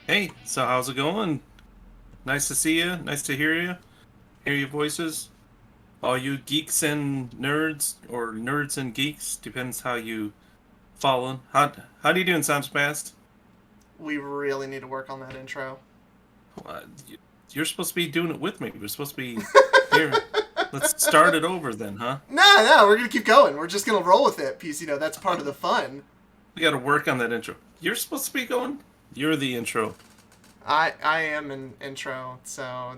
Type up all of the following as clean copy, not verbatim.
Hey, so how's it going? Nice to see you. Nice to hear your voices. All you geeks and nerds, or nerds and geeks, depends how you follow. How do you doing, Sam's Past? We really need to work on that intro. Uh, y- you're supposed to be doing it with me. We're supposed to be here. Let's start it over then, huh? No, we're gonna keep going. We're just gonna roll with it because that's part of the fun. We got to work on that intro. You're supposed to be going. You're the intro. I am an intro, so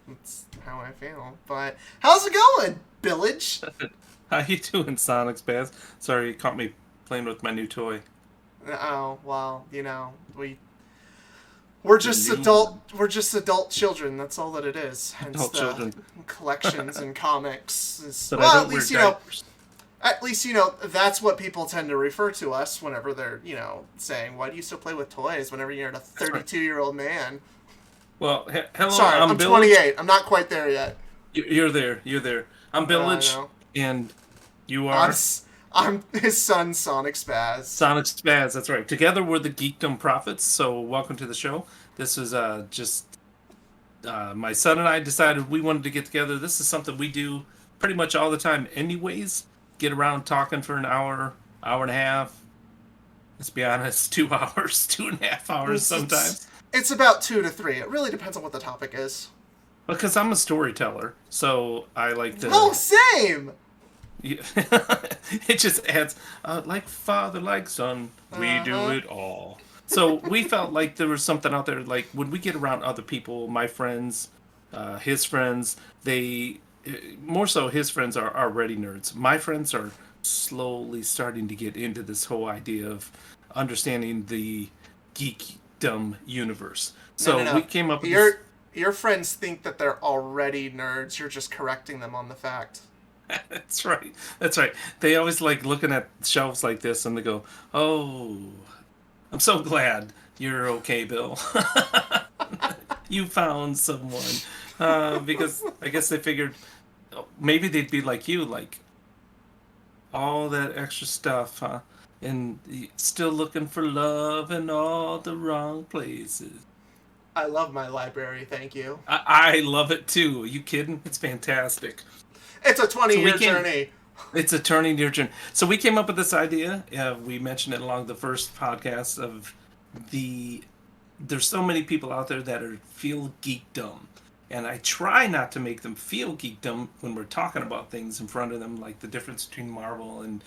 that's how I feel. But how's it going, Billage? How you doing, Sonic's Past? Sorry, you caught me playing with my new toy. Oh well, we're The just new adult. one. We're just adult children. That's all that it is. Hence Adult the children. collections and comics. But I Well, don't wear diapers. at least that's what people tend to refer to us whenever they're saying, "Why do you still play with toys?" Whenever you're a That's right. 32-year-old man. Well, hello, Sorry, I'm I'm Billage. 28. I'm not quite there yet. You're there. You're there. I'm Billage, No, and you I'm are I'm his son, Sonic Spaz. Sonic Spaz. That's right. Together we're the Geekdom Prophets. So welcome to the show. This is just my son and I decided we wanted to get together. This is something we do pretty much all the time, anyways. Get around talking for an hour, hour and a half. Let's be honest, 2 hours, 2.5 hours It's, sometimes. it's it's about 2 to 3. It really depends on what the topic is. Because I'm a storyteller, so I like Oh, to. same. Yeah. It just adds, like father, like son, we Uh do huh. it all. So we felt like there was something out there, like when we get around other people, my friends, his friends, more so his friends are already nerds. My friends are slowly starting to get into this whole idea of understanding the geekdom universe. No, no, So we no. came up with this. Your friends think that they're already nerds. You're just correcting them on the fact. That's right. That's right. They always like looking at shelves like this and they go, "Oh, I'm so glad you're okay, Bill. You found someone." Because I guess they figured maybe they'd be like you, like all that extra stuff, huh? And still looking for love in all the wrong places. I love my library. Thank you. I love it too. Are you kidding? It's fantastic. It's a So we 20-year came. journey. It's a turning your journey. So we came up with this idea. We mentioned it along the first podcast of the. There's so many people out there that feel geekdom, and I try not to make them feel geekdom when we're talking about things in front of them, like the difference between Marvel and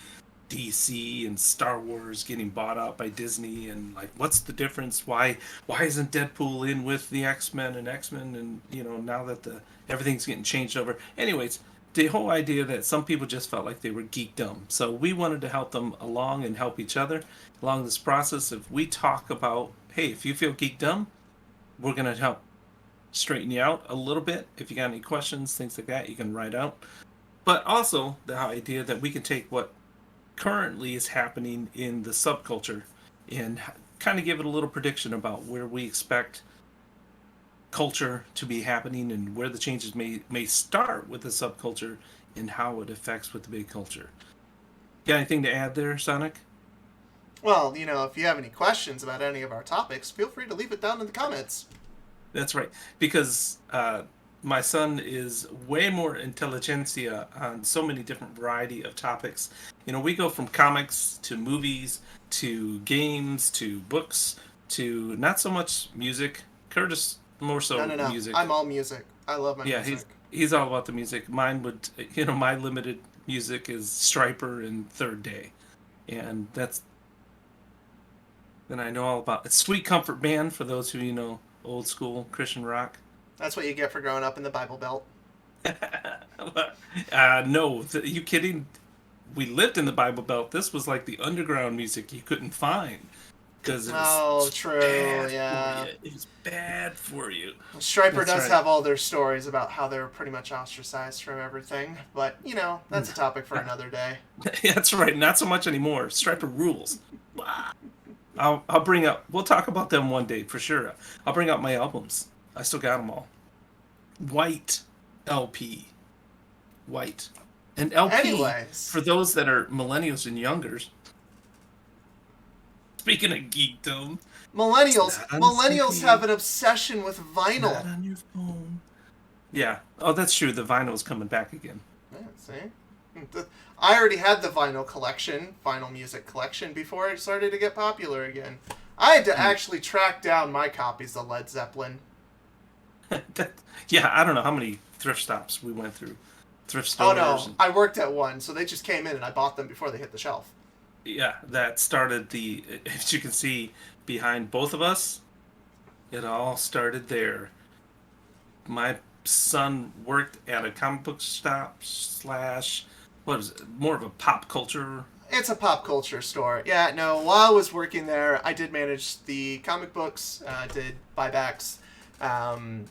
DC and Star Wars getting bought out by Disney, and like what's the difference? Why isn't Deadpool in with the X Men, and now that the everything's getting changed over. Anyways, the whole idea that some people just felt like they were geekdom. So we wanted to help them along and help each other along this process. If we talk about, hey, if you feel geekdom, we're gonna help straighten you out a little bit. If you got any questions, things like that, you can write out. But also the idea that we can take what currently is happening in the subculture and kind of give it a little prediction about where we expect culture to be happening and where the changes may start with the subculture and how it affects with the big culture. Got anything to add there, Sonic? Well, if you have any questions about any of our topics, feel free to leave it down in the comments. That's right, because my son is way more intelligentsia on so many different variety of topics. We go from comics to movies to games to books to not so much music. Curtis more No, so no, no. music. I'm all music. I love my Yeah, music. he's all about the music. Mine would, my limited music is Striper and Third Day, and that's then I know all about. It's Sweet Comfort Band for those who old school Christian rock. That's what you get for growing up in the Bible Belt. No, you kidding? We lived in the Bible Belt. This was like the underground music you couldn't find because it was Oh, true. bad for Yeah. you. It was bad for you. Striper That's does right. have all their stories about how they were pretty much ostracized from everything, but that's a topic for another day. That's right. Not so much anymore. Striper rules. I'll bring up. We'll talk about them one day for sure. I'll bring out my albums. I still got them all. White LP. White. An LP Anyways, for those that are millennials and youngers Speaking of geekdom, Millennials, not on the millennials CD, have an obsession with not vinyl. on your phone. Yeah. Oh, that's true. The vinyl's coming back again. Yeah, see? I already had the vinyl music collection, before it started to get popular again. I had to actually track down my copies of Led Zeppelin. Yeah, I don't know how many thrift stops we went through. Thrift Oh stores. no, I worked at one, so they just came in and I bought them before they hit the shelf. Yeah, that started the. As you can see behind both of us, it all started there. My son worked at a comic book shop slash, what is it, more of a pop culture. It's a pop culture store. Yeah, no, while I was working there, I did manage the comic books, did buybacks, um,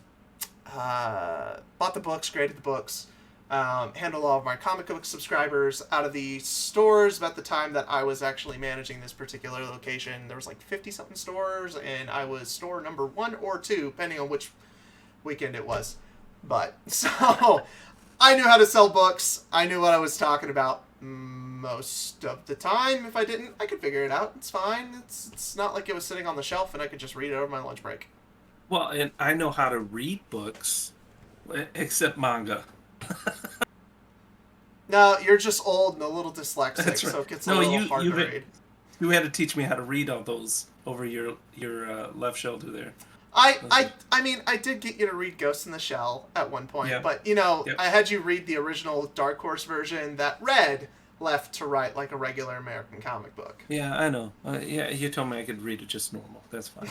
bought the books, graded the books, handled all of my comic book subscribers out of the stores. About the time that I was actually managing this particular location, there was like 50-something stores, and I was store number 1 or 2, depending on which weekend it was. But, so, I knew how to sell books. I knew what I was talking about most of the time. If I didn't, I could figure it out. It's fine. It's not like it was sitting on the shelf and I could just read it over my lunch break. Well, and I know how to read books, except manga. No, you're just old and a little dyslexic, That's right. so it gets a No, little hard to read. you had to teach me how to read all those over your left shoulder there. I mean, I did get you to read Ghost in the Shell at one point, Yeah. but, Yep. I had you read the original Dark Horse version that read left to right like a regular American comic book. Yeah, I know. Yeah, you told me I could read it just normal. That's fine.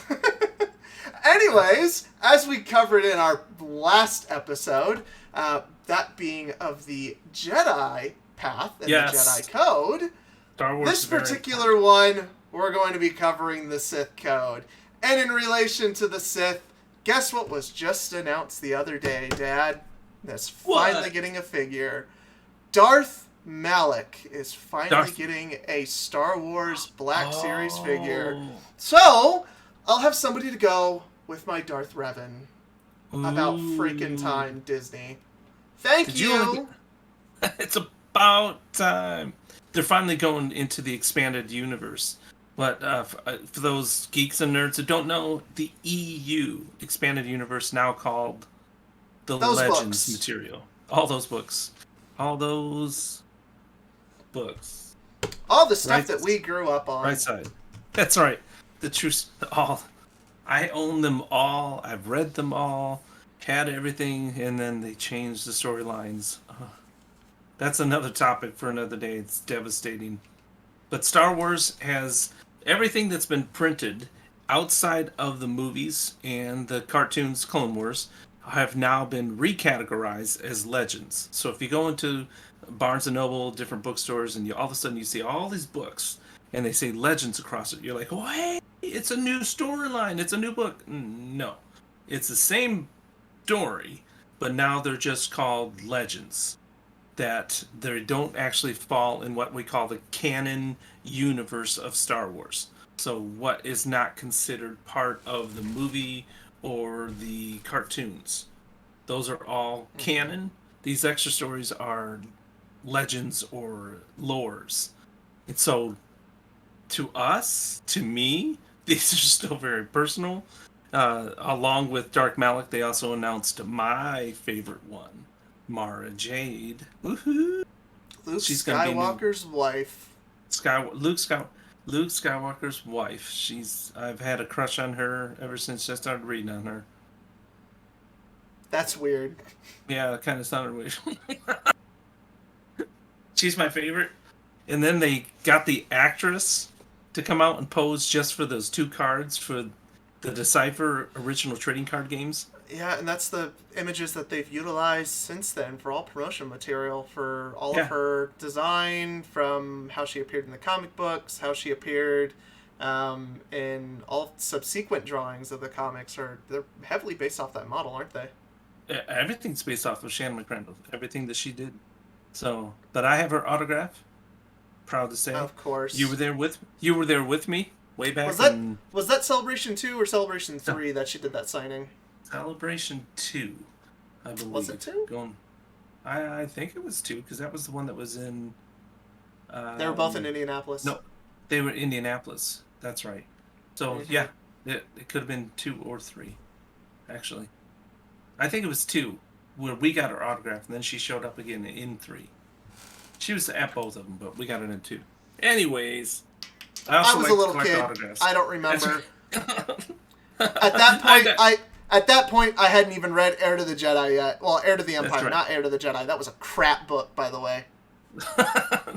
Anyways, as we covered in our last episode, that being of the Jedi path and Yes. the Jedi Code, Star Wars. this particular one, we're going to be covering the Sith Code. And in relation to the Sith, guess what was just announced the other day, Dad? That's finally What? getting a figure. Darth Malak is finally getting a Star Wars Black Series figure. So, I'll have somebody to go with my Darth Revan. About freaking time, Disney. Thank Did you. It's about time. They're finally going into the expanded universe. But for those geeks and nerds who don't know, the EU expanded universe, now called the Those Legends books. material. All those books. All those books. All the stuff Right. that we grew up on. Right side. That's right. The truth. All. I own them all. I've read them all. Had everything, and then they changed the storylines. That's another topic for another day. It's devastating. But Star Wars has everything that's been printed outside of the movies and the cartoons, Clone Wars, have now been recategorized as legends. So if you go into Barnes and Noble, different bookstores, and all of a sudden you see all these books, and they say legends across it, you're like, oh, hey, it's a new storyline. It's a new book. No. It's the same story, but now they're just called legends. That they don't actually fall in what we call the canon universe of Star Wars. So what is not considered part of the movie or the cartoons. Those are all canon. These extra stories are legends or lores. And so to us, to me, these are still very personal. Along with Dark Malak, they also announced my favorite one, Mara Jade. Woohoo! Luke She's gonna be new. Skywalker's wife. Luke Skywalker's wife. I've had a crush on her ever since I started reading on her. That's weird. Yeah, it kind of sounded weird. She's my favorite. And then they got the actress to come out and pose just for those 2 cards for the Decipher original trading card games. Yeah, and that's the images that they've utilized since then for all promotion material for all of her design, from how she appeared in the comic books, how she appeared in all subsequent drawings of the comics. They're heavily based off that model, aren't they? Everything's based off of Shannon McCrandle. Everything that she did. So, but I have her autograph. Proud to say. Of course. You were there with me way back. Was that Celebration 2 or Celebration 3 that she did that signing? Celebration 2, I believe. Was it 2? I think it was 2, because that was the one that was in... They were both in Indianapolis. No, they were in Indianapolis. That's right. So yeah, it could have been 2 or 3, actually. I think it was 2, where we got her autograph, and then she showed up again in 3. She was at both of them, but we got it in 2. Anyways, I I also was a like to little collect kid. autographs. I don't That's remember. right. At that point, got- at that point I hadn't even read Heir to the Jedi yet. Well, Heir to the Empire, right. not Heir to the Jedi. That was a crap book, by the way.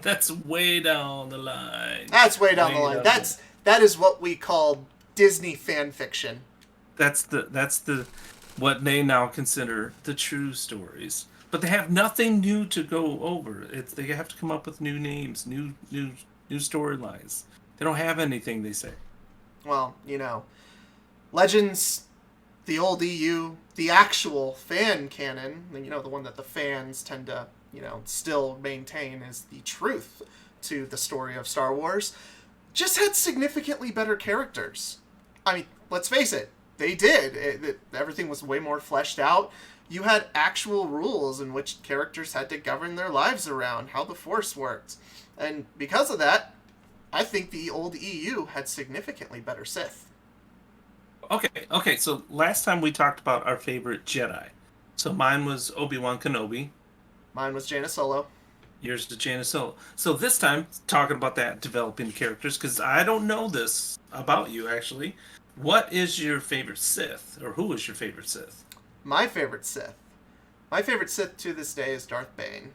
That's way down the line. That's way down the line. That is what we call Disney fan fiction. That's the what they now consider the true stories. But they have nothing new to go over. They have to come up with new names, new storylines. They don't have anything, they say. Well, Legends, the old EU, the actual fan canon, the one that the fans tend to, still maintain is the truth to the story of Star Wars, just had significantly better characters. I mean, let's face it, they did. Everything was way more fleshed out. You had actual rules in which characters had to govern their lives around, how the Force worked. And because of that, I think the old EU had significantly better Sith. Okay. So last time we talked about our favorite Jedi. So mine was Obi-Wan Kenobi. Mine was Jaina Solo. Yours to Jaina Solo. So this time, talking about that, developing characters, because I don't know this about you, actually. What is your favorite Sith? Or who is your favorite Sith? My favorite Sith. My favorite Sith to this day is Darth Bane.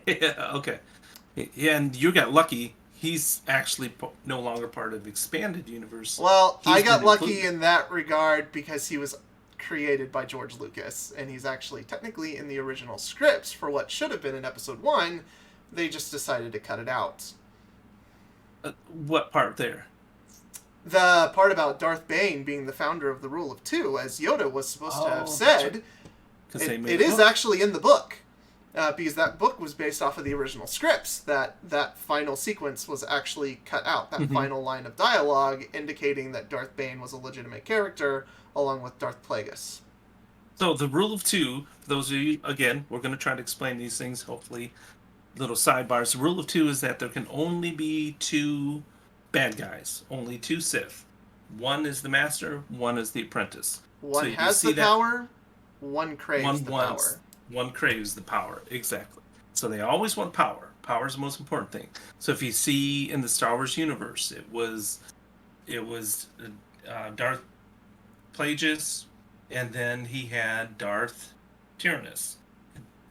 Yeah, okay. Yeah, and you got lucky. He's actually no longer part of Expanded Universe. Well, He's I got been lucky included. in that regard because he was created by George Lucas, and he's actually technically in the original scripts for what should have been in Episode 1. They just decided to cut it out. What part there? The part about Darth Bane being the founder of the Rule of Two, as Yoda was supposed to have said, it is actually in the book. Because that book was based off of the original scripts. That final sequence was actually cut out. That final line of dialogue indicating that Darth Bane was a legitimate character, along with Darth Plagueis. So the Rule of 2, for those of you, again, we're going to try to explain these things, hopefully, little sidebars. The Rule of 2 is that there can only be 2 bad guys, only 2 Sith. One is the master, one is the apprentice. One has the power, one craves the power. One craves the power, exactly. So they always want power. Power is the most important thing. So if you see in the Star Wars universe, it was Darth Plagueis, and then he had Darth Tyrannus.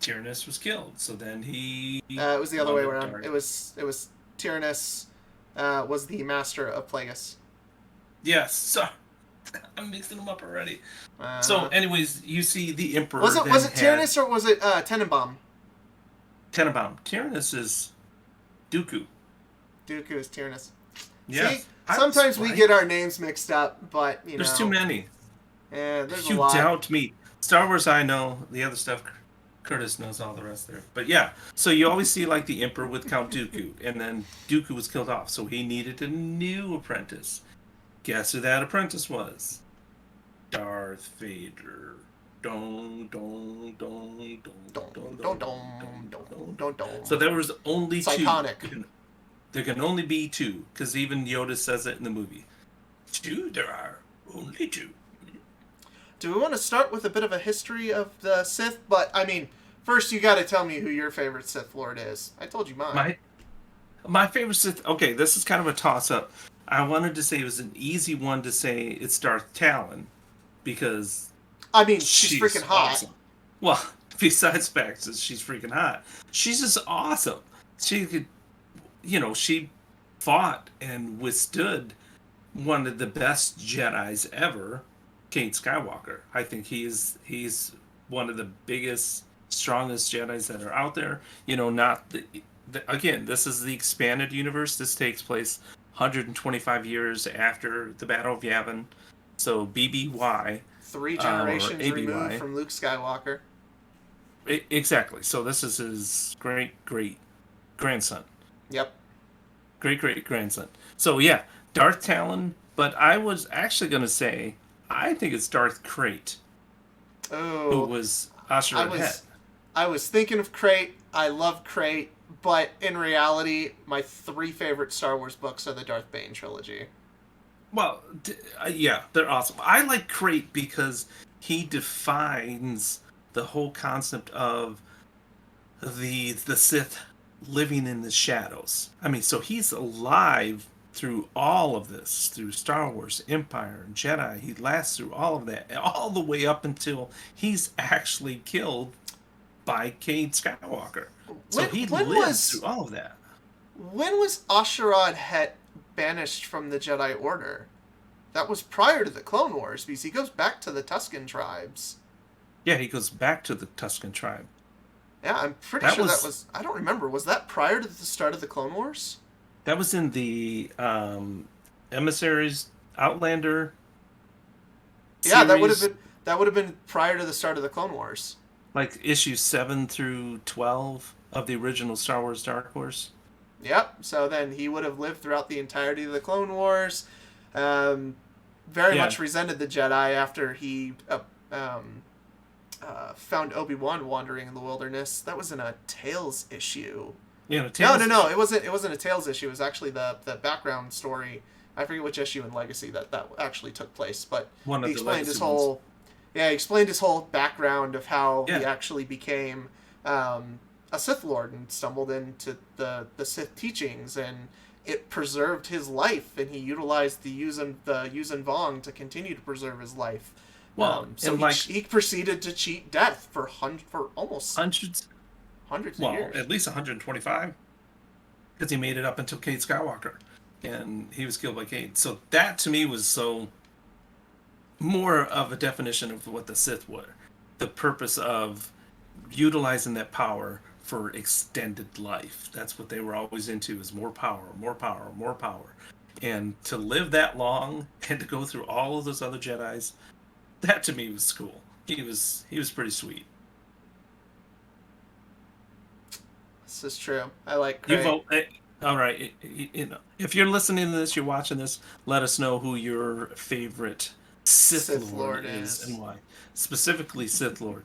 Tyrannus was killed, so then he. It was the other way around. It was Tyrannus was the master of Plagueis. Yes. So I'm mixing them up already. So, anyways, you see the Emperor. Was it Tyrannus or was it Tenenbaum? Tenenbaum. Tyrannus is Dooku. Dooku is Tyrannus. Yes. See, sometimes we get our names mixed up, but there's too many. Yeah, there's you a lot. doubt me. Star Wars, I know. The other stuff, Curtis knows all the rest there. But yeah, so you always see like the Emperor with Count Dooku, and then Dooku was killed off, so he needed a new apprentice. Guess who that apprentice was? Darth Vader. So there was only it's 2. Iconic. There can only be 2, because even Yoda says it in the movie. 2, there are only 2. Do we want to start with a bit of a history of the Sith? But, I mean, first you got to tell me who your favorite Sith Lord is. I told you mine. My favorite Sith... Okay, this is kind of a toss-up. I wanted to say it was an easy one to say it's Darth Talon, because... I mean, she's freaking hot. Awesome. Well, besides facts, she's freaking hot. She's just awesome. She could... she fought and withstood one of the best Jedis ever, Kate Skywalker. I think he's one of the biggest, strongest Jedis that are out there. Not again, this is the expanded universe. This takes place 125 years after the Battle of Yavin. So BBY. 3 generations removed from Luke Skywalker. Exactly. So this is his great-great-grandson. Yep. Great-great-grandson. So yeah, Darth Talon, but I was actually going to say, I think it's Darth Krayt. Oh. Who was Asher Head. I was thinking of Crate. I love Crate, but in reality, my 3 favorite Star Wars books are the Darth Bane trilogy. Well, yeah, they're awesome. I like Crate because he defines the whole concept of the Sith living in the shadows. I mean, so he's alive through all of this, through Star Wars, Empire, and Jedi. He lasts through all of that, all the way up until he's actually killed by Cade Skywalker. So he lives through all of that. When was Asherad Het banished from the Jedi Order? That was prior to the Clone Wars, because he goes back to the Tusken tribes. Yeah, he goes back to the Tusken tribe. Yeah, I'm pretty sure that was... I don't remember. Was that prior to the start of the Clone Wars? That was in the Emissaries Outlander series. Yeah, that would have been prior to the start of the Clone Wars. Like issues 7 through 12 of the original Star Wars Dark Horse. Yep. So then he would have lived throughout the entirety of the Clone Wars. Very much resented the Jedi after he found Obi-Wan wandering in the wilderness. That was in a Tales issue. Yeah, Tales. No. It wasn't a Tales issue. It was actually the background story. I forget which issue in Legacy that actually took place, but he explained his whole. Yeah, he explained his whole background of how he actually became a Sith Lord and stumbled into the Sith teachings, and it preserved his life, and he utilized the Yuuzhan Vong to continue to preserve his life. Well, so he proceeded to cheat death for almost hundreds of years. Well, at least 125, because he made it up until Cade Skywalker, and he was killed by Cade. So that to me was so more of a definition of what the Sith were, the purpose of utilizing that power for extended life. That's what they were always into, is more power, more power, more power. And to live that long and to go through all of those other Jedis, that to me was cool. He was pretty sweet. This is true. I like Craig. All right. If you're listening to this, you're watching this, let us know who your favorite Sith Lord is and why. Specifically Sith Lord.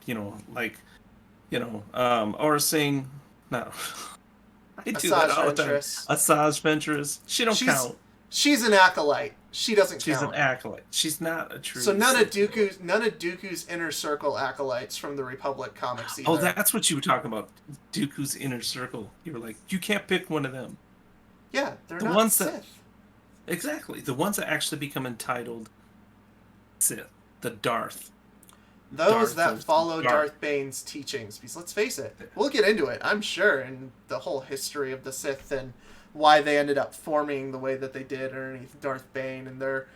Or saying, no. I do that all the time. Asajj Ventress. She don't count. She's an acolyte. She doesn't count. She's an acolyte. She's not a true. So none of Dooku's inner circle acolytes from the Republic comics either. Oh, that's what you were talking about. Dooku's inner circle. You were like, you can't pick one of them. Yeah, they're not ones Sith. Exactly. The ones that actually become entitled Sith. The Darth. Those that follow Darth Bane's teachings. Because let's face it, we'll get into it, I'm sure, in the whole history of the Sith and why they ended up forming the way that they did underneath Darth Bane, and their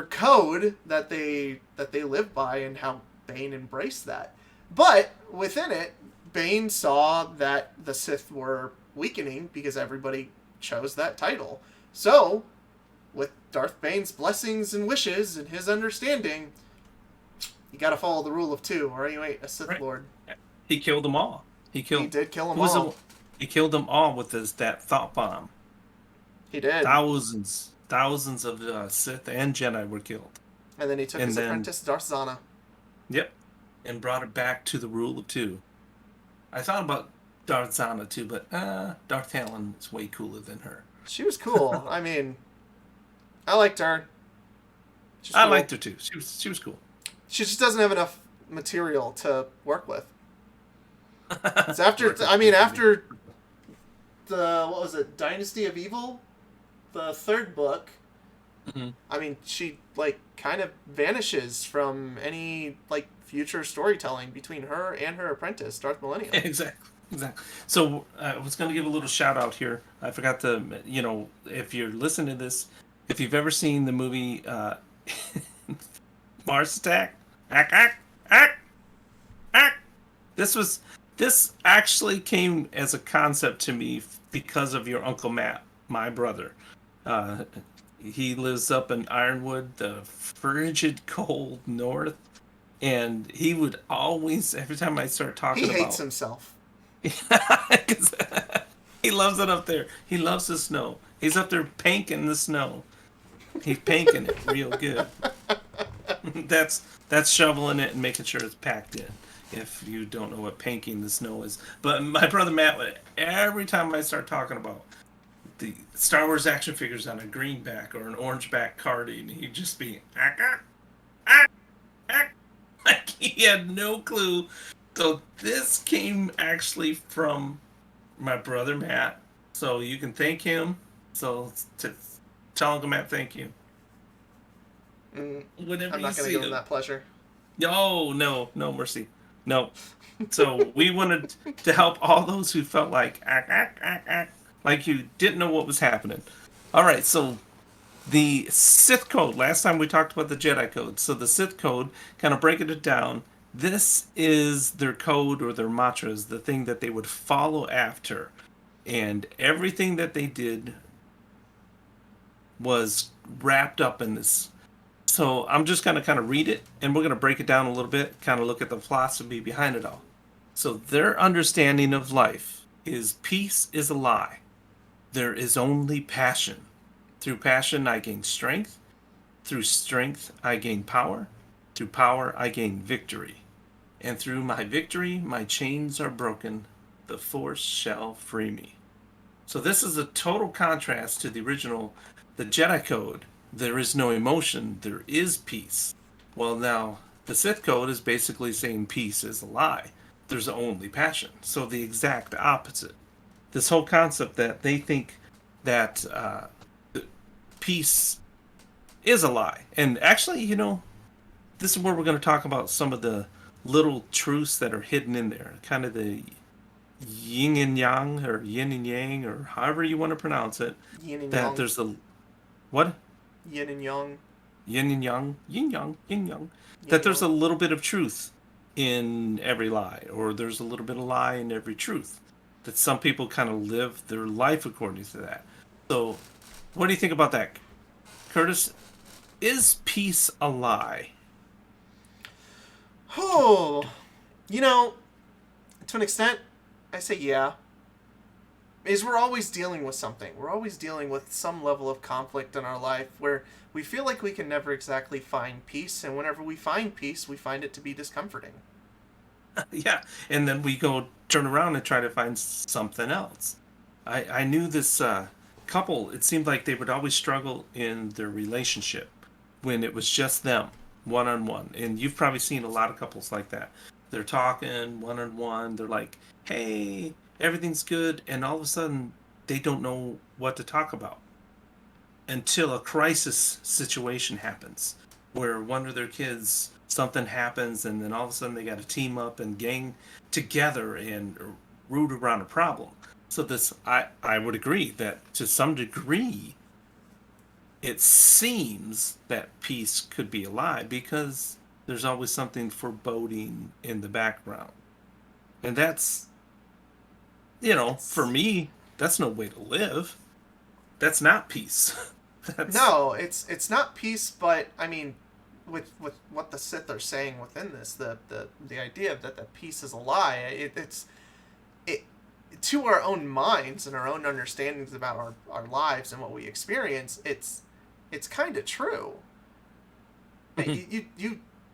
code that they live by, and how Bane embraced that. But within it, Bane saw that the Sith were weakening because everybody chose that title. So, with Darth Bane's blessings and wishes and his understanding, you gotta follow the rule of 2, or you ain't a Sith Lord. He killed them all. He did kill them all. He killed them all with that thought bomb. He did. Thousands of Sith and Jedi were killed. And then he took his apprentice, Darth Zana. Yep. And brought it back to the rule of 2. I thought about Darth Zana too, but Darth Talon is way cooler than her. She was cool. I mean, I liked her. I liked her too. She was cool. She just doesn't have enough material to work with. It's after the, what was it, Dynasty of Evil, the 3rd book. Mm-hmm. I mean, she kind of vanishes from any future storytelling between her and her apprentice, Darth Millennium. Exactly. So I was going to give a little shout out here. I forgot to, if you're listening to this, if you've ever seen the movie Mars Attack, This actually came as a concept to me because of your Uncle Matt, my brother. He lives up in Ironwood, the frigid, cold north, and he would always, every time I start talking about... He hates himself. He loves it up there. He loves the snow. He's up there panking the snow. He's panking it real good. That's shoveling it and making sure it's packed in. if you don't know what painting the snow is. But my brother Matt, every time I start talking about the Star Wars action figures on a green back or an orange back carding, he'd just be like he had no clue. So this came actually from my brother Matt. So you can thank him. So tell Uncle Matt thank you. Whenever I'm you not going to see give him him. that pleasure. No, mercy. No. So we wanted to help all those who felt like you didn't know what was happening. All right, so the Sith Code. Last time we talked about the Jedi Code. So the Sith Code, kind of breaking it down. This is their code or their mantras, the thing that they would follow after, and everything that they did was wrapped up in this. So I'm just going to kind of read it, and we're going to break it down a little bit, kind of look at the philosophy behind it all. So their understanding of life is peace is a lie. There is only passion. Through passion, I gain strength. Through strength, I gain power. Through power, I gain victory. And through my victory, my chains are broken. The force shall free me. So this is a total contrast to the original, the Jedi Code. There is no emotion, there is peace. Well, now, the Sith Code is basically saying peace is a lie. There's only passion. So the exact opposite. This whole concept that they think that peace is a lie. And actually, this is where we're going to talk about some of the little truths that are hidden in there. Kind of the yin and yang, or yin and yang, or however you want to pronounce it. Yin and That yang. there's a what? Yin and yang. Yin and yang, yin yang, yin yang. Yin That there's a yang. little bit of truth in every lie, or there's a little bit of lie in every truth. That some people kind of live their life according to that. So, what do you think about that, Curtis? Is peace a lie? Oh, you know, to an extent, I say yeah. Is we're always dealing with something. We're always dealing with some level of conflict in our life where we feel like we can never exactly find peace, and whenever we find peace, we find it to be discomforting. Yeah, and then we go turn around and try to find something else. I knew this couple. It seemed like they would always struggle in their relationship when it was just them, one on one. And you've probably seen a lot of couples like that. They're talking one on one. They're like, "Hey, everything's good," and all of a sudden they don't know what to talk about until a crisis situation happens where one of their kids something happens, and then all of a sudden they got to team up and gang together and root around a problem. So this I would agree that to some degree it seems that peace could be a lie because there's always something foreboding in the background, and that's, for It's me, that's no way to live. That's not peace. That's no, it's not peace, but I mean, with what the Sith are saying within this, the idea that the peace is a lie, it to our own minds and our own understandings about our lives and what we experience, it's kind of true. Mhm.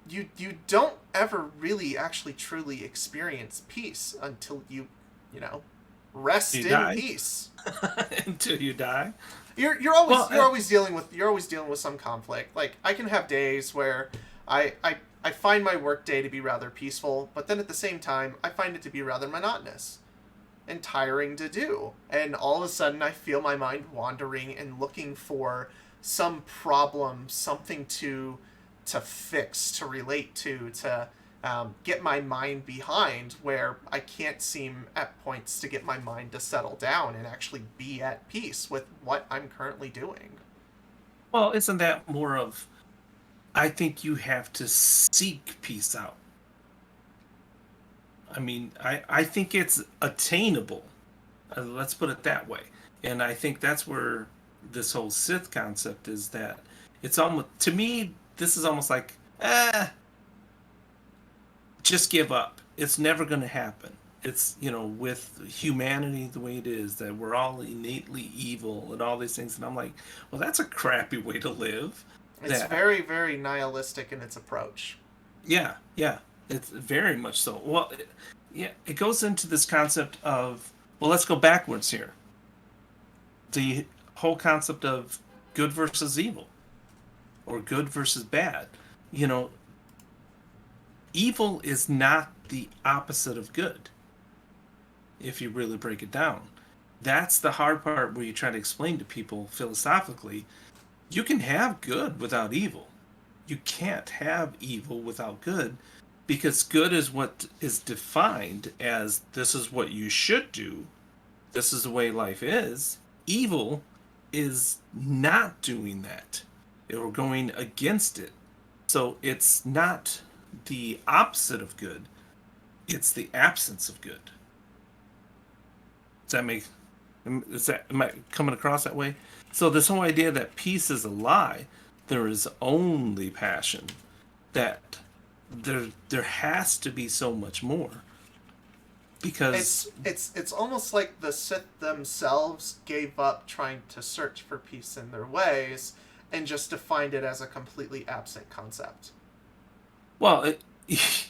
You don't ever really actually truly experience peace until you know rest You in die peace. until you die. You're always Well, you're always dealing with some conflict. Like I can have days where I find my work day to be rather peaceful, but then at the same time I find it to be rather monotonous and tiring to do. And all of a sudden I feel my mind wandering and looking for some problem, something to fix, to relate to get my mind behind, where I can't seem at points to get my mind to settle down and actually be at peace with what I'm currently doing. well, isn't that more of? I think you have to seek peace out. I mean, I think it's attainable. Let's put it that way. And I think that's where this whole Sith concept is, that it's almost, to me, this is almost like, just give up. It's never going to happen. It's, with humanity the way it is, that we're all innately evil and all these things. And I'm like, well, that's a crappy way to live. It's That, very, very nihilistic in its approach. yeah, yeah. It's very much so. Well, yeah, it goes into this concept of, well, let's go backwards here. The whole concept of good versus evil, or good versus bad. You know, evil is not the opposite of good, if you really break it down. That's the hard part where you try to explain to people philosophically. You can have good without evil. You can't have evil without good, because good is what is defined as this is what you should do, this is the way life is. Evil is not doing that, or going against it. So it's not the opposite of good, it's the absence of good. Does that make am I coming across that way? So this whole idea that peace is a lie, there is only passion, that there has to be so much more, because It's almost like the Sith themselves gave up trying to search for peace in their ways and just defined it as a completely absent concept. well,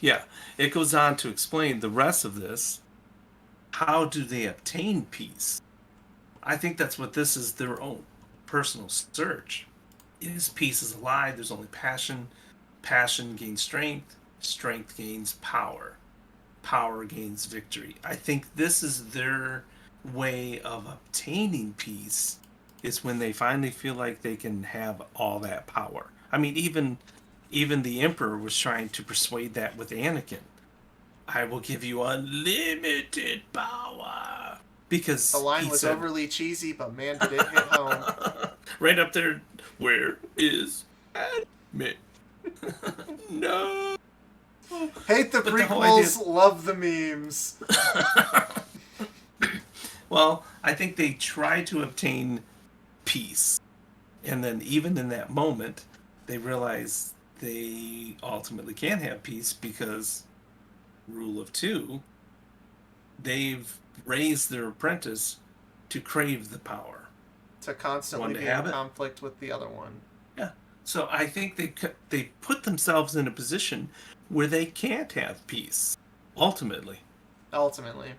yeah, it goes on to explain the rest of this. How do they obtain peace? I think that's what this is, their own personal search. Is peace is a lie? There's only passion. Passion gains strength. Strength gains power. Power gains victory. I think this is their way of obtaining peace, is when they finally feel like they can have all that power. I mean, even the emperor was trying to persuade that with Anakin. I will give you unlimited power, The because line he was said overly cheesy, but man, did it hit home. right up there. Where is Admit? No. Hate the But the whole idea. prequels, love the memes. Well, I think they try to obtain peace, and then even in that moment, they realize they ultimately can't have peace, because rule of two, they've raised their apprentice to crave the power, To constantly one to be have in it. conflict with the other one. Yeah. So I think they put themselves in a position where they can't have peace ultimately, Ultimately.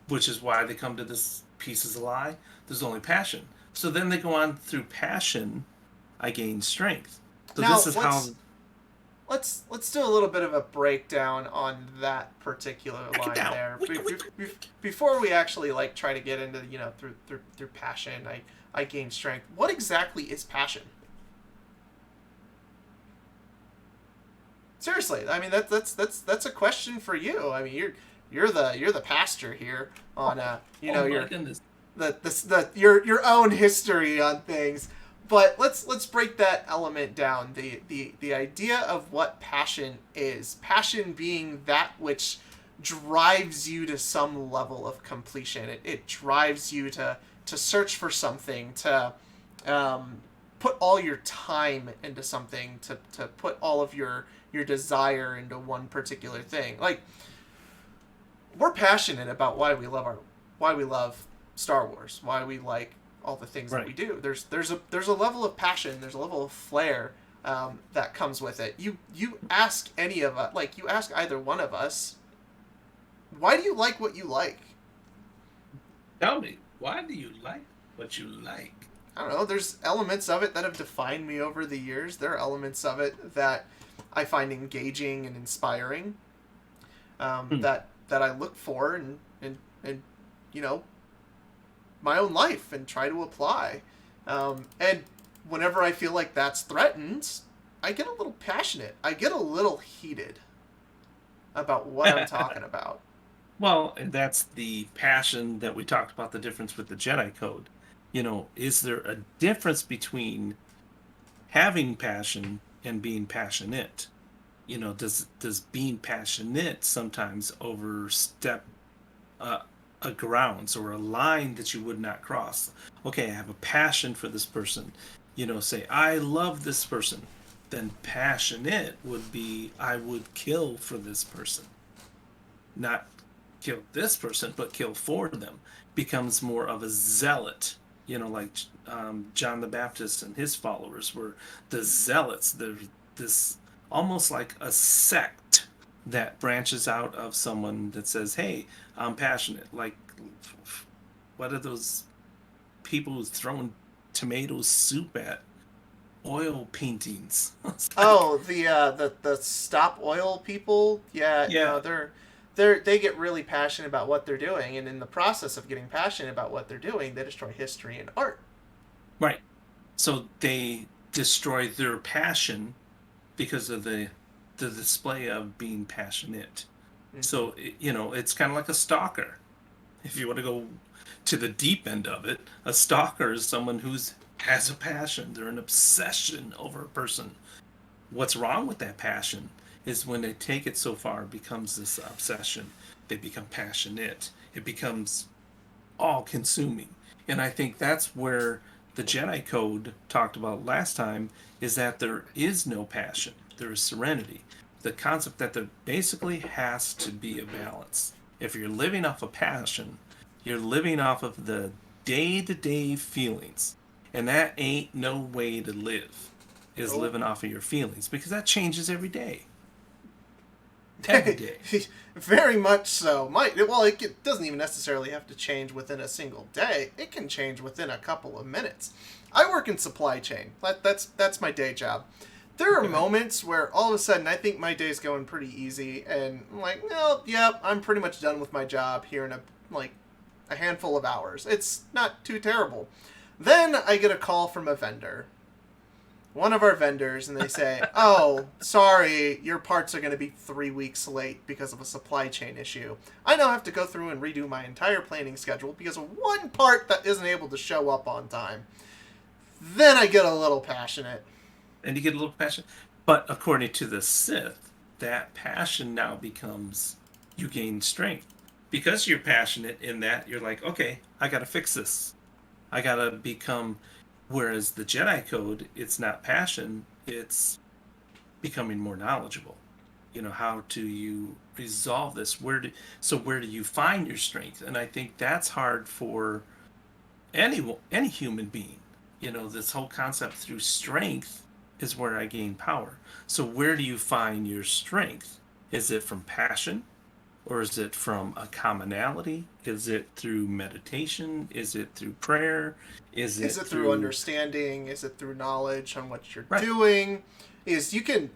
which is why they come to this peace is a lie. There's only passion. So then they go on through passion. I gain strength. So Now, this is how. let's do a little bit of a breakdown on that particular Break it line down. there. Before we actually like try to get into through passion, I gain strength. What exactly is passion? Seriously, I mean that's a question for you. I mean you're the pastor here on Oh my goodness. your own history on things. But let's break that element down. The idea of what passion is. Passion being that which drives you to some level of completion. It drives you to search for something, to put all your time into something, to put all of your desire into one particular thing. Like, we're passionate about why we love Star Wars, why we like all the things that we Right. do. There's a level of passion, there's a level of flair that comes with it. You ask any of us, like you ask either one of us, why do you like what you like? Tell me, why do you like what you like? I don't know. There's elements of it that have defined me over the years. There are elements of it that I find engaging and inspiring. Hmm. That I look for and you know my own life and try to apply. And whenever I feel like that's threatened, I get a little passionate. I get a little heated about what I'm talking about. Well, and that's the passion that we talked about, the difference with the Jedi Code. Is there a difference between having passion and being passionate? Does being passionate sometimes overstep uh, a grounds or a line that you would not cross? Okay, I have a passion for this person. Say I love this person. Then passionate would be I would kill for this person, not kill this person, but kill for them. Becomes more of a zealot, like John the Baptist and his followers were the zealots. They're this almost like a sect that branches out of someone that says, "Hey, I'm passionate." Like, what are those people who's throwing tomato soup at oil paintings? It's like, Oh, the stop oil people. Yeah, yeah, no, they get really passionate about what they're doing, and in the process of getting passionate about what they're doing, they destroy history and art. right. So they destroy their passion because of the display of being passionate. Hmm. So it's kind of like a stalker. If you want to go to the deep end of it, a stalker is someone who's has a passion. They're an obsession over a person. What's wrong with that passion is when they take it so far, it becomes this obsession. They become passionate. It becomes all consuming. And I think that's where the Jedi Code talked about last time is that there is no passion, there is serenity. The concept that there basically has to be a balance. If you're living off of passion, you're living off of the day to day feelings. And that ain't no way to live, is Nope. living off of your feelings because that changes every day. Every day. Very much so. Well, it doesn't even necessarily have to change within a single day. It can change within a couple of minutes. I work in supply chain. That's my day job. There are Okay. moments where all of a sudden I think my day's going pretty easy, and I'm like, no, yep, I'm pretty much done with my job here in a handful of hours. It's not too terrible. Then I get a call from a vendor, one of our vendors, and they say, "Oh, sorry, your parts are going to be 3 weeks late because of a supply chain issue. I now have to go through and redo my entire planning schedule because of one part that isn't able to show up on time." Then I get a little passionate. And you get a little passion. But according to the Sith, that passion now becomes you gain strength. Because you're passionate in that, you're like, okay, I got to fix this. I got to become. Whereas the Jedi Code, it's not passion, it's becoming more knowledgeable. How do you resolve this? Where do you find your strength? And I think that's hard for any human being. This whole concept through strength is where I gain power. So where do you find your strength? Is it from passion, or is it from a commonality? Is it through meditation? Is it through prayer? Is Is it it through through understanding? Is it through knowledge on what you're right? doing? Is you can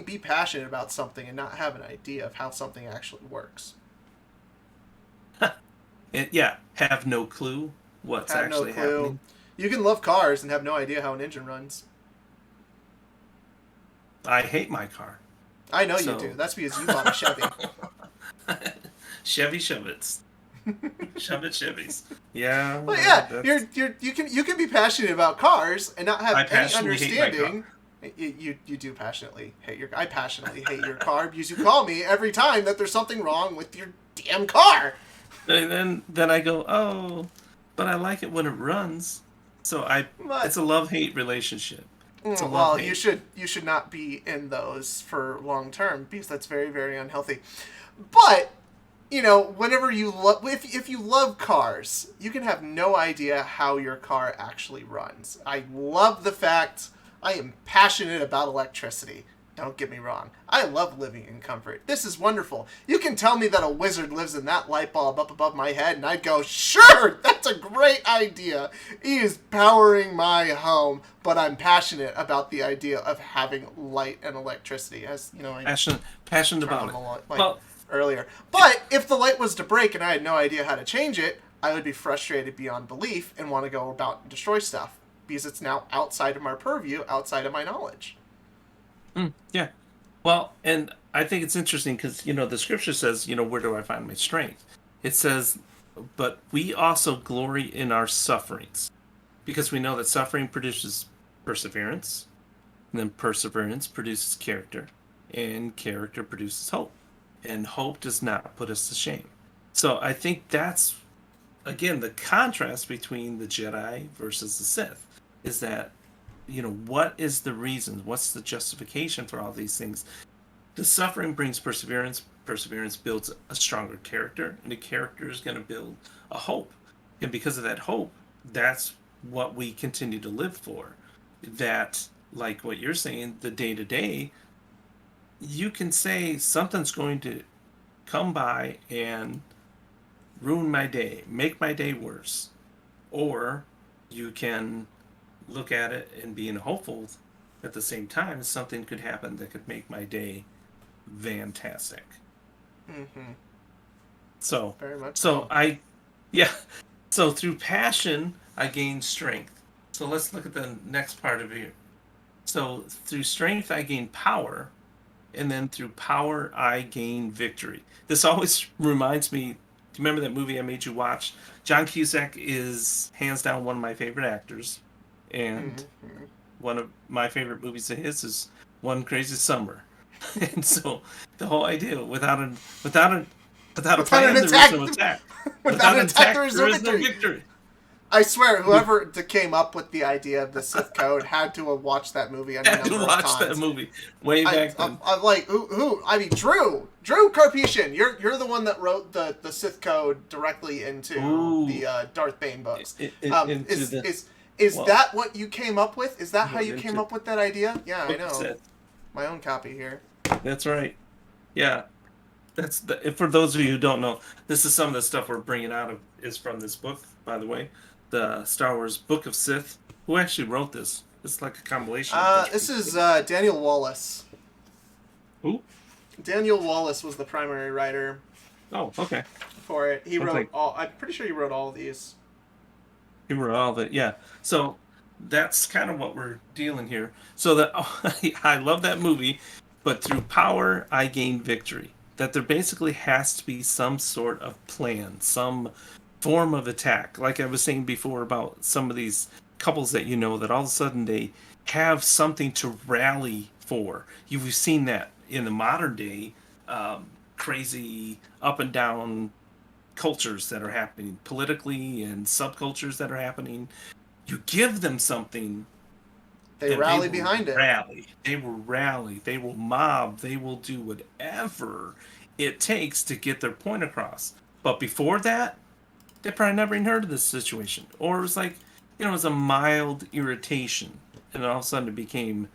be passionate about something and not have an idea of how something actually works. And yeah, have no clue what's Have no actually clue. happening. You can love cars and have no idea how an engine runs. I hate my car. I know you do. So That's because you bought a Chevy. Chevy Shove-its. Shove it Chevys. Yeah, Well, yeah, that's you can be passionate about cars and not I have any passionately hate my car. understanding. You do passionately hate your. I passionately hate your car because you call me every time that there's something wrong with your damn car. And then I go, "Oh, but I like it when it runs." So But it's a love-hate relationship. It's a well, you love-hate. should not be in those for long term because that's very very unhealthy. But whenever you love, if you love cars, you can have no idea how your car actually runs. I love the fact I am passionate about electricity. Don't get me wrong. I love living in comfort. This is wonderful. You can tell me that a wizard lives in that light bulb up above my head, and I'd go, sure, that's a great idea. He is powering my home, but I'm passionate about the idea of having light and electricity. As I Passionate turned about on it. the light Well, earlier. But if the light was to break and I had no idea how to change it, I would be frustrated beyond belief and want to go about and destroy stuff because it's now outside of my purview, outside of my knowledge. yeah. Well, and I think it's interesting because the scripture says, where do I find my strength? It says, but we also glory in our sufferings because we know that suffering produces perseverance, and then perseverance produces character, and character produces hope, and hope does not put us to shame. So I think that's again the contrast between the Jedi versus the Sith is that what is the reason? What's the justification for all these things? The suffering brings perseverance. Perseverance builds a stronger character, and the character is going to build a hope. And because of that hope, that's what we continue to live for. That, like what you're saying, the day to day, you can say something's going to come by and ruin my day, make my day worse. Or you can look at it and being hopeful at the same time, something could happen that could make my day fantastic. Mm-hmm. So, Very much so so. I, yeah. So through passion, I gain strength. So let's look at the next part of here. So through strength, I gain power, and then through power, I gain victory. This always reminds me. Do you remember that movie I made you watch? John Cusack is hands down one of my favorite actors, and Mm-hmm. one of my favorite movies of his is One Crazy Summer. And so the whole idea without a Without an plan there is attack, no attack. without Without an an attack, attack there is there no is no victory. victory. I swear, whoever came up with the idea of the Sith Code had to have watched that movie a I had to number of watch that times. movie way back then. I'm like, who? I mean, Drew Karpyshyn. You're the one that wrote the Sith Code directly into Ooh, the Darth Bane books. into Is the is well, that what you came up with? Is that how went you came into up with that idea? Yeah, I book know. set. My own copy here. That's right. Yeah, for those of you who don't know, this is some of the stuff we're bringing out of is from this book, by the way, the Star Wars Book of Sith. Who actually wrote this? It's like a compilation of a bunch of This is people. Daniel Wallace. Who? Daniel Wallace was the primary writer Oh, okay. for it. He Looks wrote like all. I'm pretty sure he wrote all of these. you were all of it. Yeah. So that's kind of what we're dealing here. So that I love that movie, but through power I gain victory. That there basically has to be some sort of plan, some form of attack. Like I was saying before about some of these couples that you know that all of a sudden they have something to rally for. You've seen that in the modern day, crazy up and down cultures that are happening politically and subcultures that are happening. You give them something They and they rally will behind it. rally. They will rally. They will mob. They will do whatever it takes to get their point across. But before that, they probably never even heard of this situation. Or it was like, it was a mild irritation. And all of a sudden it became,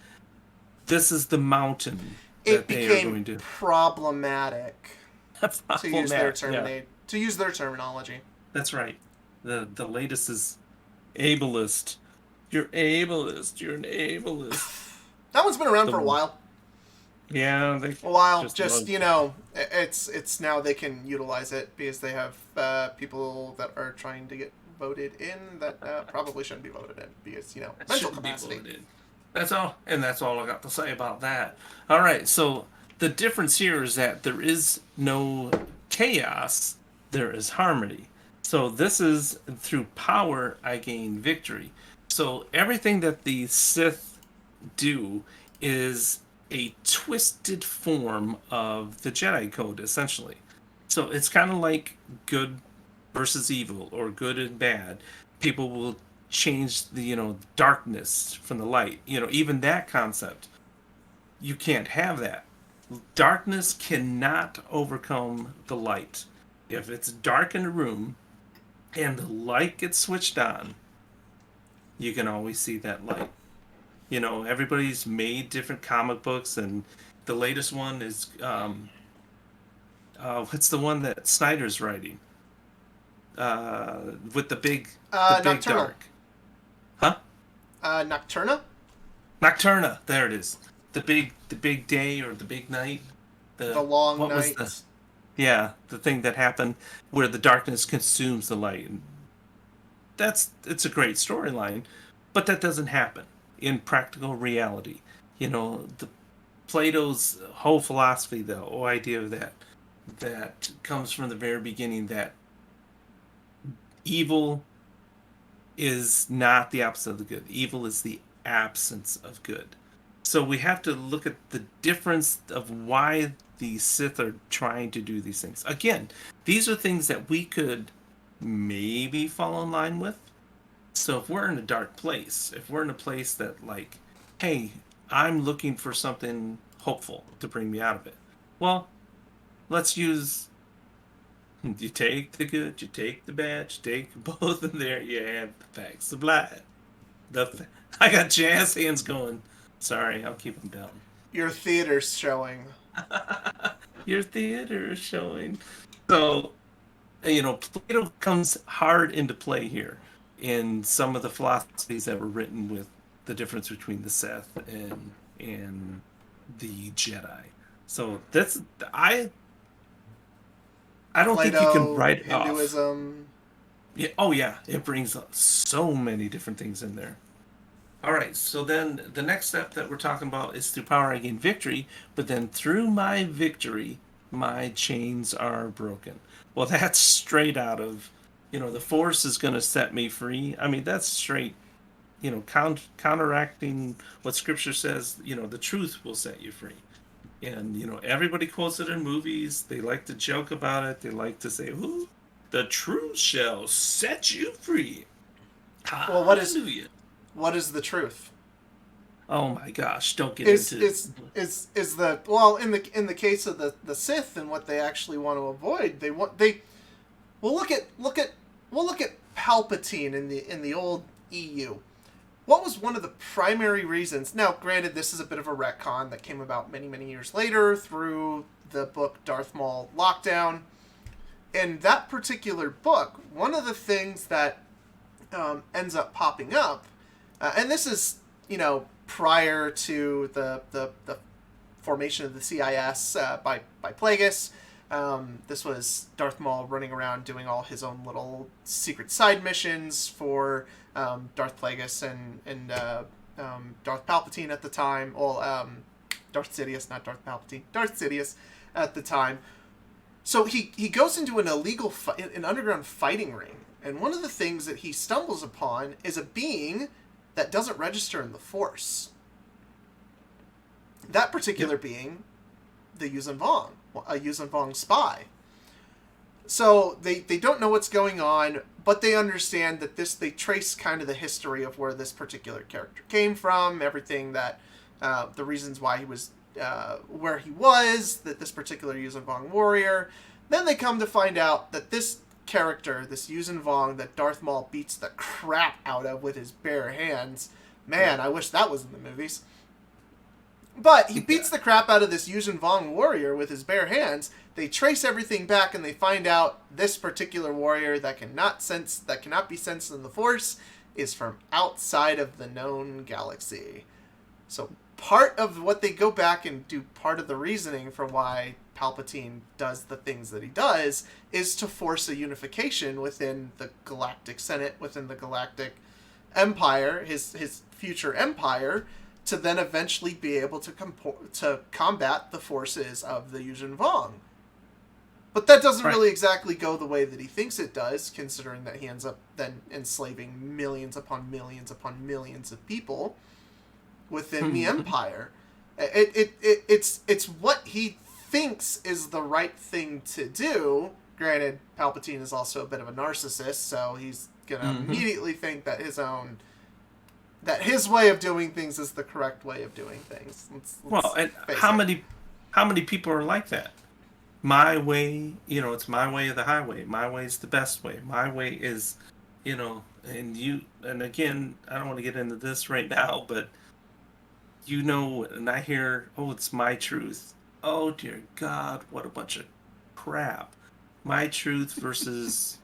this is the mountain It that they are became going to problematic to use their problematic. Yeah, terminology. that's right. The latest is ableist. You're ableist. You're an ableist. That one's been around The for a while. yeah, they A while. just Just love. it's now they can utilize it because they have people that are trying to get voted in that probably shouldn't be voted in because mental Shouldn't be capacity. voted. That's all, and that's all I got to say about that. All right, so the difference here is that there is no chaos, there is harmony. So this is through power I gain victory. So everything that the Sith do is a twisted form of the Jedi Code, essentially. So it's kind of like good versus evil or good and bad. People will change the darkness from the light. Even that concept, you can't have that. Darkness cannot overcome the light. If it's dark in a room and the light gets switched on, you can always see that light. Everybody's made different comic books, and the latest one is what's the one that Snyder's writing? With the big Nocturnal. dark, huh? Nocturna. Nocturna. There it is. The big day or the big night. The long What was night. the thing that happened where the darkness consumes the light. And it's a great storyline, but that doesn't happen in practical reality. The Plato's whole philosophy, the whole idea of that comes from the very beginning, that evil is not the opposite of the good. Evil is the absence of good. So we have to look at the difference of why the Sith are trying to do these things. Again, these are things that we could maybe fall in line with. So if we're in a dark place, if we're in a place that, like, hey, I'm looking for something hopeful to bring me out of it. Well, let's use, you take the good, you take the bad, you take both, and there you have the facts supplied. I got jazz hands going. Sorry, I'll keep them down. Your theater's showing. Your theater is showing. So, Plato comes hard into play here in some of the philosophies that were written with the difference between the Sith and the Jedi. So I don't think you can Plato, write it off. Hinduism. Yeah, oh yeah, it brings up so many different things in there. All right, so then the next step that we're talking about is through power I gain victory, but then through my victory, my chains are broken. Well, that's straight out of, the force is going to set me free. I mean, that's straight, counteracting what scripture says, the truth will set you free. And, everybody quotes it in movies. They like to joke about it. They like to say, "Ooh, the truth shall set you free." Well, Hallelujah. what is the truth? Oh my gosh, don't get Is into is the well in the case of the Sith and what they actually want to avoid? They well we'll look at Palpatine in the old EU. What was one of the primary reasons? Now, granted, this is a bit of a retcon that came about many years later through the book Darth Maul Lockdown. In that particular book, one of the things that ends up popping up, and this is prior to the formation of the CIS by Plagueis. This was Darth Maul running around doing all his own little secret side missions for Darth Plagueis and Darth Palpatine at the time. Well, Darth Sidious, not Darth Palpatine. Darth Sidious at the time. So he goes into an underground fighting ring, and one of the things that he stumbles upon is a being that doesn't register in the Force. That particular being, the Yuuzhan Vong, a Yuuzhan Vong spy. So they don't know what's going on, but they understand that they trace kind of the history of where this particular character came from, everything that, the reasons why he was where he was, that this particular Yuuzhan Vong warrior. Then they come to find out that this character, this Yuuzhan Vong that Darth Maul beats the crap out of with his bare hands. Man, I wish that was in the movies. But he beats the crap out of this Yuuzhan Vong warrior with his bare hands. They trace everything back and they find out this particular warrior that cannot be sensed in the Force is from outside of the known galaxy. So part of what they go back and do, part of the reasoning for why Palpatine does the things that he does, is to force a unification within the Galactic Senate, within the Galactic Empire, his future empire, to then eventually be able to combat the forces of the Yuuzhan Vong. But that doesn't really exactly go the way that he thinks it does, considering that he ends up then enslaving millions upon millions of people within the Empire. It's what he thinks is the right thing to do. Granted, Palpatine is also a bit of a narcissist, so he's gonna immediately think that his way of doing things is the correct way of doing things. And how many people are like that? My way, it's my way or the highway. My way is the best way. My way is, and again, I don't want to get into this right now, but and I hear, oh, it's my truth. Oh dear God, what a bunch of crap. My truth versus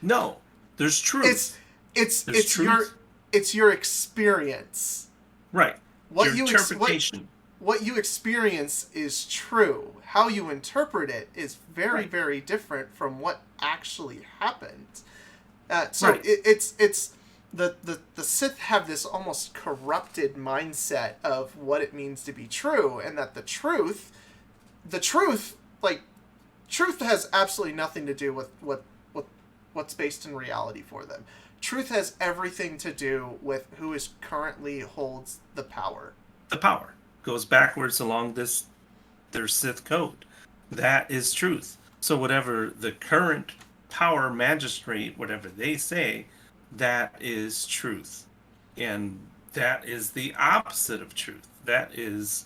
no, there's truth. It's your experience. Right. What your interpretation. What you experience is true. How you interpret it is very different from what actually happened. It's the Sith have this almost corrupted mindset of what it means to be true, and that the truth has absolutely nothing to do with what's based in reality for them. Truth has everything to do with who is currently holds the power. The power goes backwards along their Sith code. That is truth. So whatever the current power magistrate, whatever they say, that is truth. And that is the opposite of truth. That is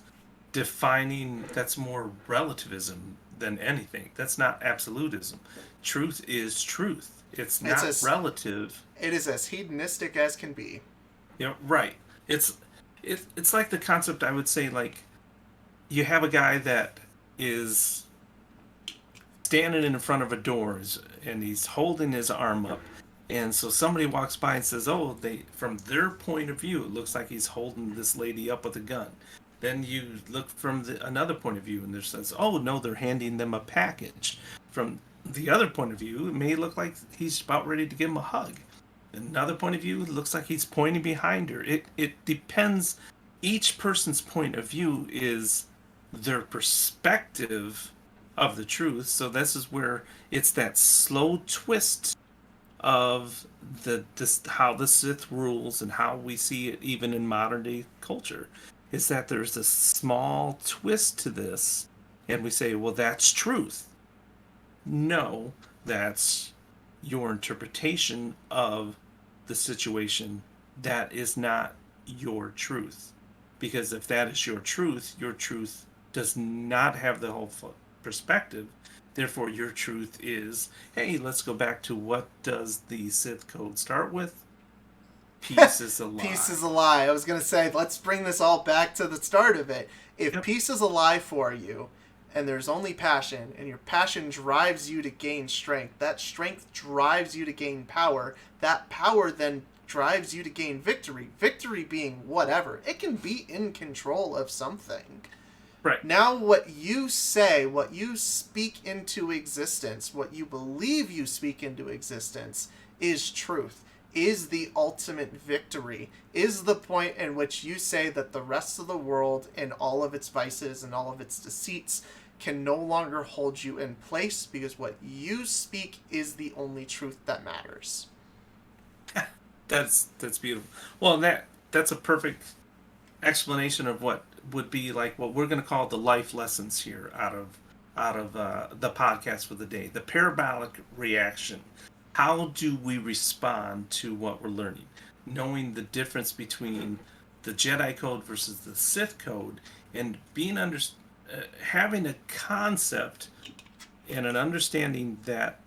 that's more relativism than anything. That's not absolutism. Truth is truth. It's not relative. It is as hedonistic as can be. Right. It's like the concept, I would say, like, you have a guy that is standing in front of a door and he's holding his arm up. And so somebody walks by and says, "Oh, they from their point of view, it looks like he's holding this lady up with a gun." Then you look from another point of view, and there says, "Oh no, they're handing them a package." From the other point of view, it may look like he's about ready to give him a hug. Another point of view, it looks like he's pointing behind her. It depends. Each person's point of view is their perspective of the truth. So this is where it's that slow twist of how the Sith rules and how we see it even in modern day culture, is that there's a small twist to this, and we say, well, that's truth. No, that's your interpretation of the situation. That is not your truth. Because if that is your truth does not have the whole perspective. Therefore, your truth is, hey, let's go back to what does the Sith Code start with? Peace is a lie. Peace is a lie. I was going to say, let's bring this all back to the start of it. If peace is a lie for you, and there's only passion, and your passion drives you to gain strength, that strength drives you to gain power, that power then drives you to gain victory. Victory being whatever. It can be in control of something. Right. Now what you say, what you speak into existence, what you believe you speak into existence is truth, is the ultimate victory, is the point in which you say that the rest of the world and all of its vices and all of its deceits can no longer hold you in place, because what you speak is the only truth that matters. That's beautiful. Well, that's a perfect explanation of what would be like what we're going to call the life lessons here out of the podcast for the day. The parabolic reaction. How do we respond to what we're learning? Knowing the difference between the Jedi Code versus the Sith Code, and having a concept and an understanding that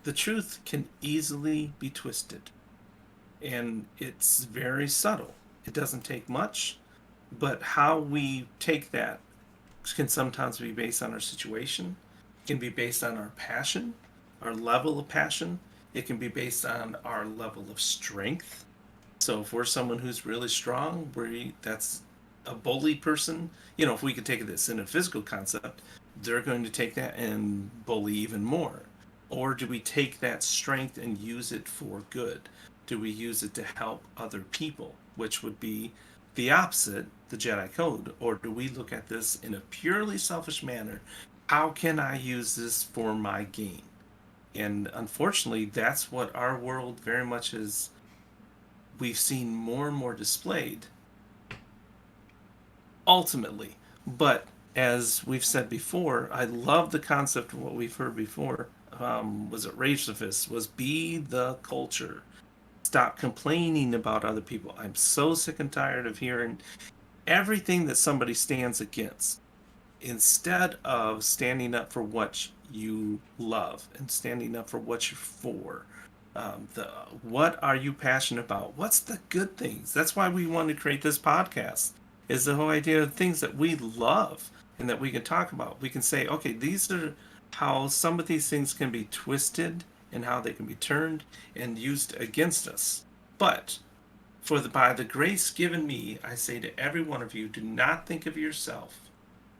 the truth can easily be twisted. And it's very subtle. It doesn't take much, but how we take that can sometimes be based on our situation. It can be based on our passion, our level of passion. It can be based on our level of strength. So if we're someone who's really strong, that's a bully person. If we could take this in a physical concept, they're going to take that and bully even more. Or do we take that strength and use it for good? Do we use it to help other people, which would be the opposite, the Jedi Code? Or do we look at this in a purely selfish manner? How can I use this for my gain? And unfortunately, that's what our world very much is. We've seen more and more displayed ultimately. But as we've said before, I love the concept of what we've heard before. Was it Rage the Fist? Was be the culture. Stop complaining about other people. I'm so sick and tired of hearing everything that somebody stands against, instead of standing up for what you love and standing up for what you're for. What are you passionate about? What's the good things? That's why we want to create this podcast, is the whole idea of things that we love and that we can talk about. We can say, okay, these are how some of these things can be twisted and how they can be turned and used against us. But by the grace given me, I say to every one of you, do not think of yourself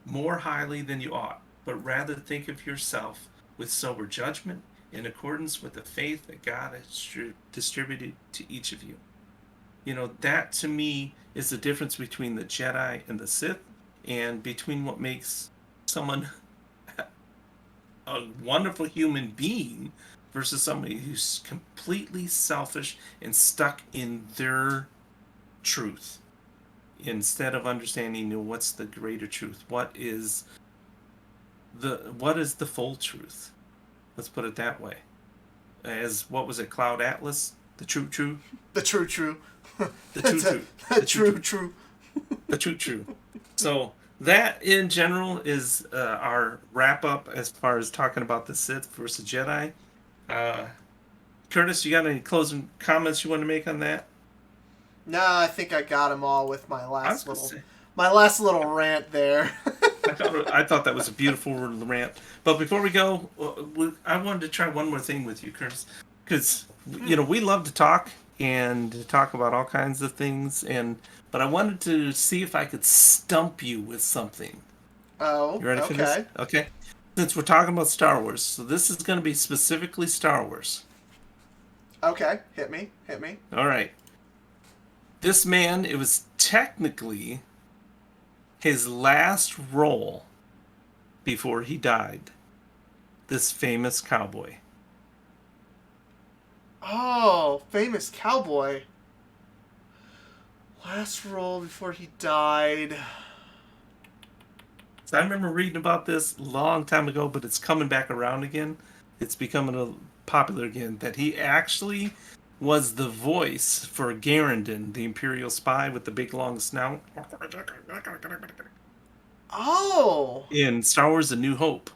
more highly than you ought, but rather think of yourself with sober judgment in accordance with the faith that God has distributed to each of you. That to me is the difference between the Jedi and the Sith, and between what makes someone a wonderful human being versus somebody who's completely selfish and stuck in their truth, instead of understanding what's the greater truth. What is the full truth? Let's put it that way. As what was it, Cloud Atlas? The true. The true. The true. The true. So that in general is our wrap up as far as talking about the Sith versus Jedi. Curtis, you got any closing comments you want to make on that? No, I think I got them all with my last my last little rant there. I thought that was a beautiful rant. But before we go, I wanted to try one more thing with you, Curtis, because we love to talk and to talk about all kinds of things, but I wanted to see if I could stump you with something. Oh, You ready for this? okay. Okay. Since we're talking about Star Wars, so this is going to be specifically Star Wars. Okay, hit me. All right. This man, it was technically his last role before he died. This famous cowboy. Oh, famous cowboy. Last role before he died. So I remember reading about this a long time ago, but it's coming back around again. It's becoming popular again. That he actually was the voice for Garandon, the Imperial spy with the big long snout. Oh. In Star Wars: A New Hope.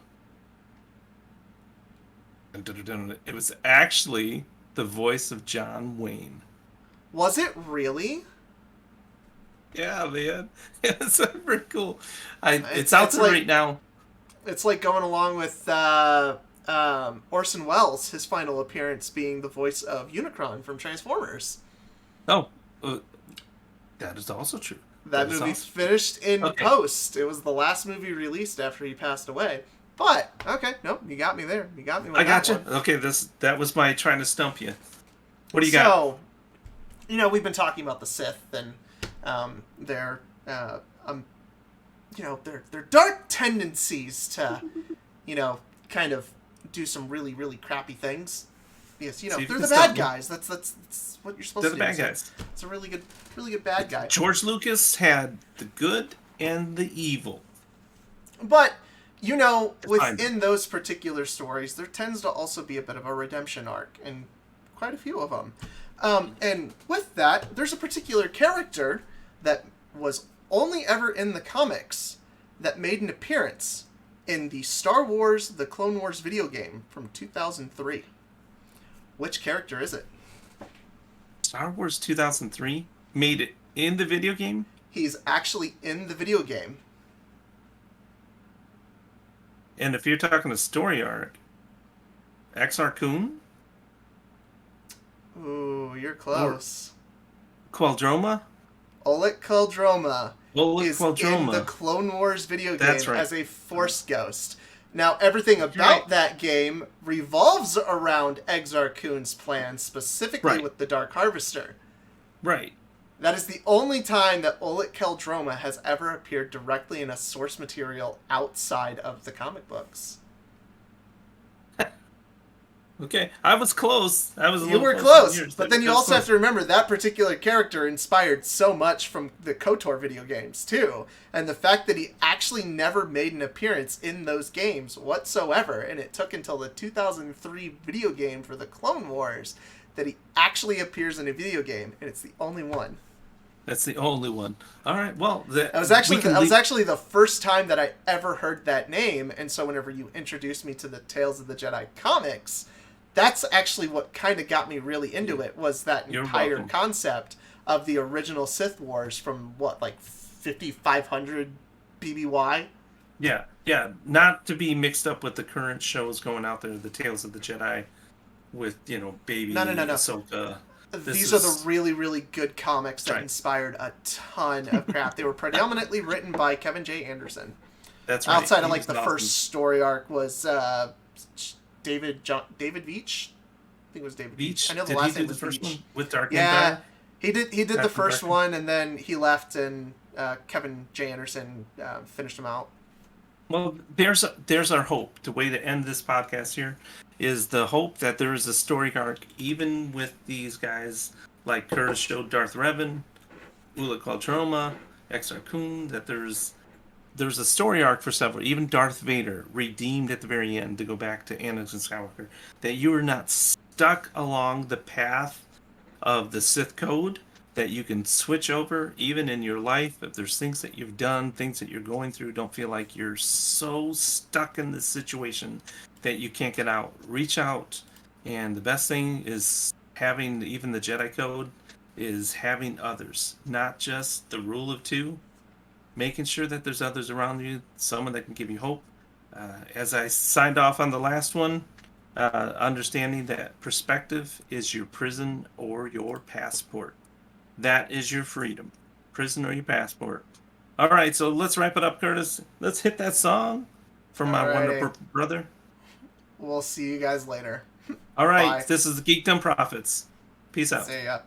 It was actually the voice of John Wayne. Was it really? Yeah, man. It's pretty cool. It's out there right now. It's like going along with Orson Welles, his final appearance being the voice of Unicron from Transformers. Oh, that is also true. That movie's finished in post. It was the last movie released after he passed away. But, okay, nope, you got me there. You got me with I got you. one. Okay, that was my trying to stump you. What do you got? So, we've been talking about the Sith and their dark tendencies to, kind of do some really, really crappy things. Because, they're the bad guys. That's what you're supposed to do. They're the bad guys. It's a really good bad guy. George Lucas had the good and the evil. But, within those particular stories, there tends to also be a bit of a redemption arc, and quite a few of them. And with that, there's a particular character that was only ever in the comics that made an appearance in the Star Wars The Clone Wars video game from 2003. Which character is it? Star Wars 2003 made it in the video game? He's actually in the video game. And if you're talking a story arc, Exar Kun? Ooh, you're close. Qualdroma? Oleg Qualdroma is Qualdroma. in the Clone Wars video game Right. as a Force Ghost. Now, everything about that game revolves around Exar Kun's plan, specifically with the Dark Harvester. Right. That is the only time that Oleg Qualdroma has ever appeared directly in a source material outside of the comic books. Okay, I was close. You were close, but then you also have to remember that particular character inspired so much from the KOTOR video games, too. And the fact that he actually never made an appearance in those games whatsoever, and it took until the 2003 video game for the Clone Wars that he actually appears in a video game, and it's the only one. That's the only one. All right, well... That was actually the first time that I ever heard that name, and so whenever you introduced me to the Tales of the Jedi comics... That's actually what kind of got me really into it, was that entire concept of the original Sith Wars from, 5,500 BBY? Yeah. Not to be mixed up with the current shows going out there, the Tales of the Jedi with, baby Ahsoka. These are the really, really good comics that inspired a ton of crap. They were predominantly written by Kevin J. Anderson. That's right. Outside of, the first story arc was... David Veitch? I think it was David Veitch. I know the last name was first Veitch. one with Dark Empire? He did the first one, and then he left, and Kevin J. Anderson finished him out. Well, there's our hope. The way to end this podcast here is the hope that there is a story arc, even with these guys like Curtis showed Darth Revan, Oleg Qualdroma, Exar Kun, that there's a story arc for several. Even Darth Vader redeemed at the very end to go back to Anakin Skywalker. That you are not stuck along the path of the Sith Code. That you can switch over even in your life. If there's things that you've done, things that you're going through, don't feel like you're so stuck in this situation that you can't get out. Reach out. And the best thing is having even the Jedi Code is having others. Not just the rule of two. making sure that there's others around you, someone that can give you hope. As I signed off on the last one, understanding that perspective is your prison or your passport. That is your freedom. Prison or your passport. All right, so let's wrap it up, Curtis. Let's hit that song from my Alrighty. wonderful brother. We'll see you guys later. All right, Bye. this is the Geekdumb Prophets. Peace out. See ya.